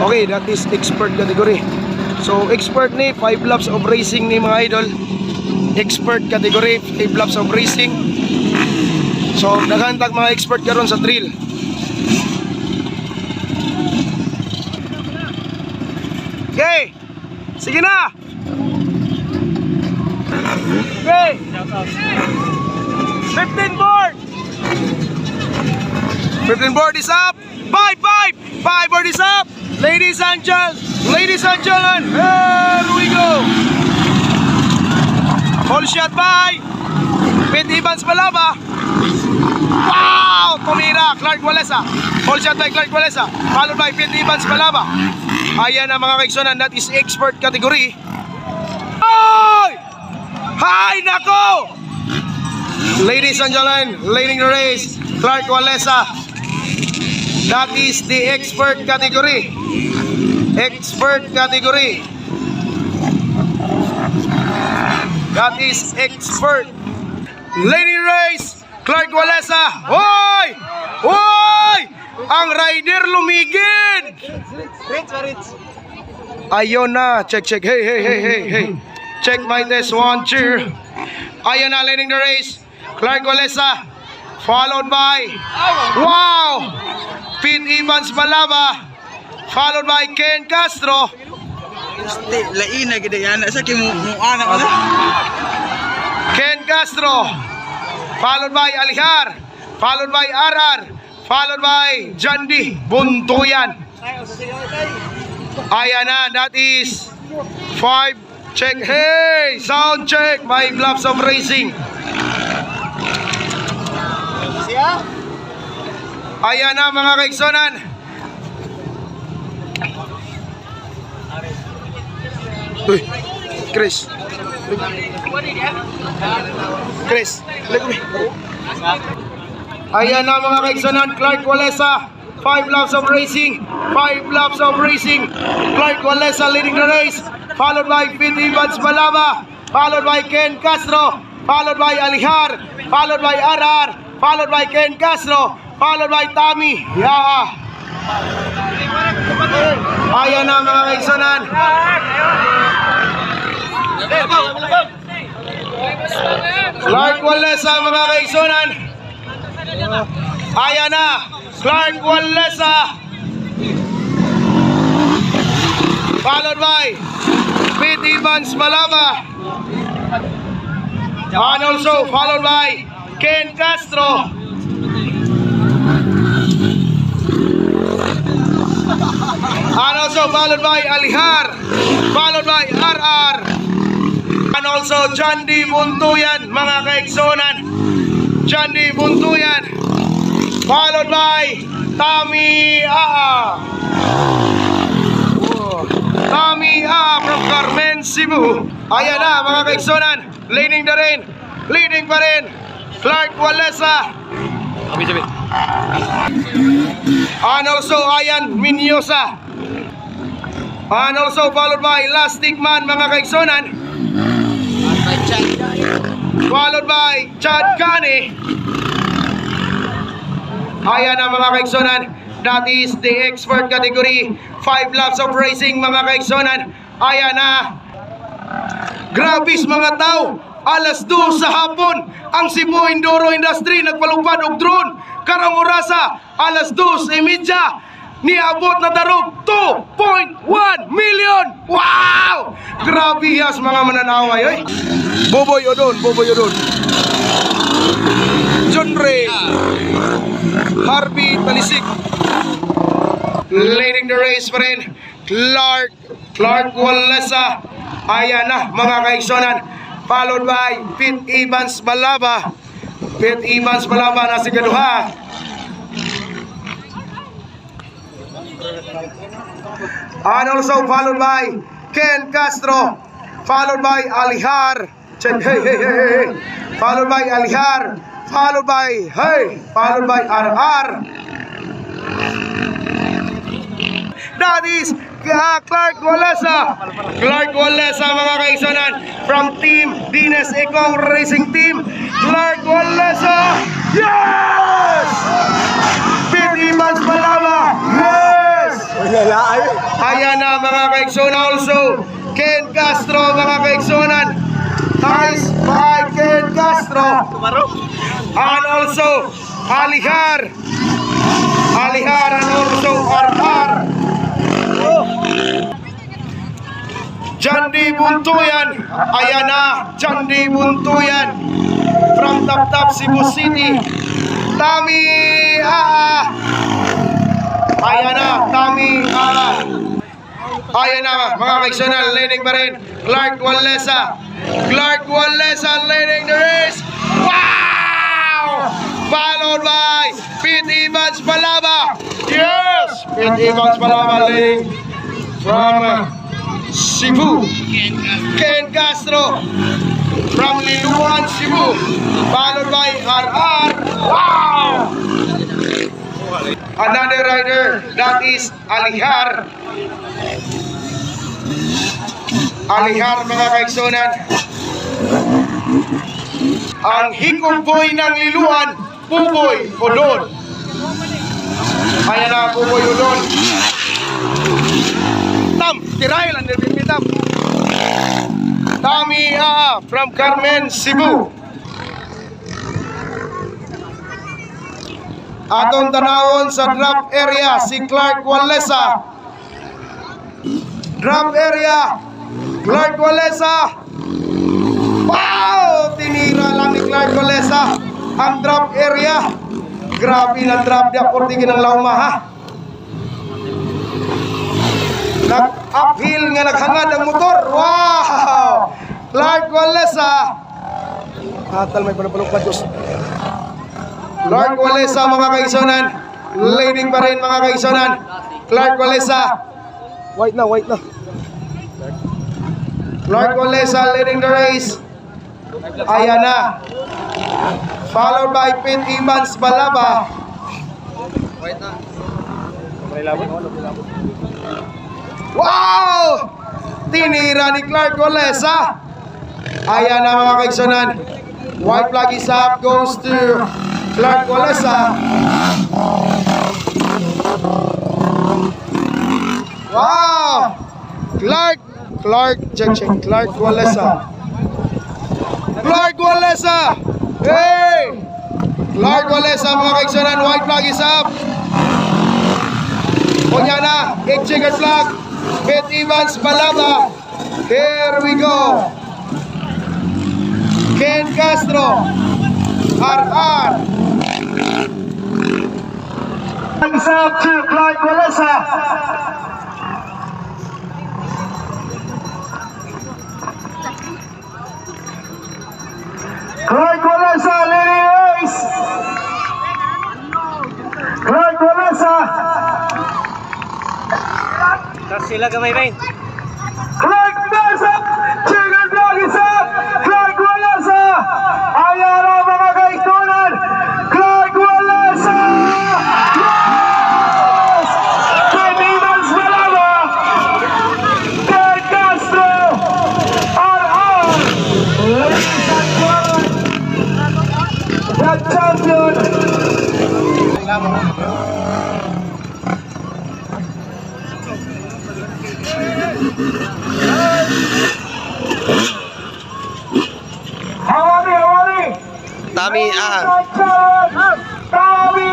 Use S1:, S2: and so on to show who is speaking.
S1: Okay, that is expert category. So expert ni 5 laps of racing ni mga idol. Expert category 5 laps of racing. So naghantag mga expert karon sa trail. Okay, sige na. Okay, 15 board. 15 board is up. 5 board is up. Ladies and gentlemen, here we go. Whole shot by Pete Evans Balaba. Wow, tumira Clark Walesa. Whole shot by Clark Walesa, followed by Pete Evans Balaba. Ayan na mga kaigsonan, that is expert category. Ay! Hay nako! Ladies and gentlemen, leading the race, Clark Walesa. That is the expert category. Expert category. That is expert. Leading the race, Clark Walesa. Hoy! Hoy! Ang rider lumigid. Ayun na, check. Hey. Check my test, 1, 2. Ayun na, leading the race, Clark Walesa. Followed by, wow, Pete Evans Balaba. Followed by Ken Castro.
S2: Laina gid yan sa kimuana ko.
S1: Ken Castro. Followed by Alihar. Followed by RR. Followed by Jandi Buntuyan. Ayan na, that is 5. Check, hey, sound check, 5 laps of racing. Ayan na mga kaigsonan. Uy, Chris, ayan na mga kaigsonan, Clark Walesa, 5 laps of racing. 5 laps of racing. Clark Walesa leading the race, followed by Pete Evans Balaba, followed by Ken Castro, followed by Alihar, followed by RR, followed by Ken Castro, followed by Tommy. Yeah. Ayan na mga kaigsonan. Clark Walesa mga kaigsonan. Ayan na, Clark Walesa. Followed by Pete Evans Balaba. And also followed by Ken Castro. And also followed by Alihar. Followed by RR. And also Jandi Buntuyan mga kaigsonan. Jandi Buntuyan. Followed by Tommy Tommy from Carmen, Cebu. Ayan na mga kaigsonan, leading pa rin Clark Walesa. And also Ayan Minyosa. And also followed by Lastic Man mga kaigsonan. Followed by Chad Kani. Ayan na mga kaigsonan, that is the expert category, 5 laps of racing mga kaigsonan. Ayan na. Grabis mga tao, alas 2 sa hapon ang Cebu Enduro Industry nagpalupad og drone. Karong orasa alas 2:30 niabot na darog 2.1 million. Wow! Grabe yas mga mananaway. Oy. Boboy Odon. John Ray, Harvey Talisik. Leading the race pa rin Clark Walesa. Ayan na mga kaigsonan, followed by Pete Evans Balaba. Pete Evans Balaba na sigaduha. And also followed by Ken Castro, followed by Alihar. Check, hey. Followed by Alihar, followed by RR. That is Clark Walesa. Clark Walesa mga kaigsonan, from Team Dines Econg Racing Team. Clark Walesa. Yes! Pete Evans Balaba. Yes! Ayan na mga kaigsunan also. Ken Castro mga kaigsunan. Nice by Ken Castro. And also Alihar. Alihar and also Arhar. Jandi Buntuyan. Ayan na. Jandi Buntuyan. From Tap Cebu City. Tami ayan na, Tami ayan na mga kaigsunan, leading pa rin Clark Walesa. Clark Walesa leading the race. Wow! Followed by Pete Evans Palaba. Yes! Pete Evans Palaba leading from Cebu. Ken Castro from Liluan, Cebu. Followed by RR. Wow! Another rider, that is Alihar. Alihar mga kaigsunan. Ang hikong boy ng Liluan, Puboy Odon. Ayan na, Puboy Odon. Tam, tiray lang din Tam. Tami from Carmen, Cebu. Atong tanawon sa drop area si Clark Walesa. Drop area Clark Walesa. Wow! Tinira lang ni Clark Walesa ang drop area. Grabe na drop niya por tingin ng lauma ha. Nag-uphill nga naghangad ang motor. Wow! Clark Walesa. Atal may panapalong pa Diyos. Clark Walesa mga kaigsunan. Leading pa rin mga kaigsunan. Clark Walesa. White na. Clark Walesa leading the race. Ayan na. Followed by Pete Evans Balaba. Wow! Tinira ni Clark Walesa. Ayan na mga kaigsunan. White flag is up, goes to Clark Walesa. Wow! Clark, check. Clark Walesa. Clark Walesa! Hey! Clark Walesa mga kaigsunan, white flag is up. Kunya na, checkered flag. Pete Evans Balaba. Here we go. Ken Castro. RR. Is up to Clark Walesa. Clark Walesa leading race. Clark Walesa.
S3: Sila gamay ba yun?
S1: Clark Walesa. Chicken Vlog is up. Clark Walesa. Ayan na mga kaigsunan. Clark Walesa. Yes! Pete Evans Balaba. Ken Castro. RR. The champion. Hawari.
S2: Tami
S1: Tami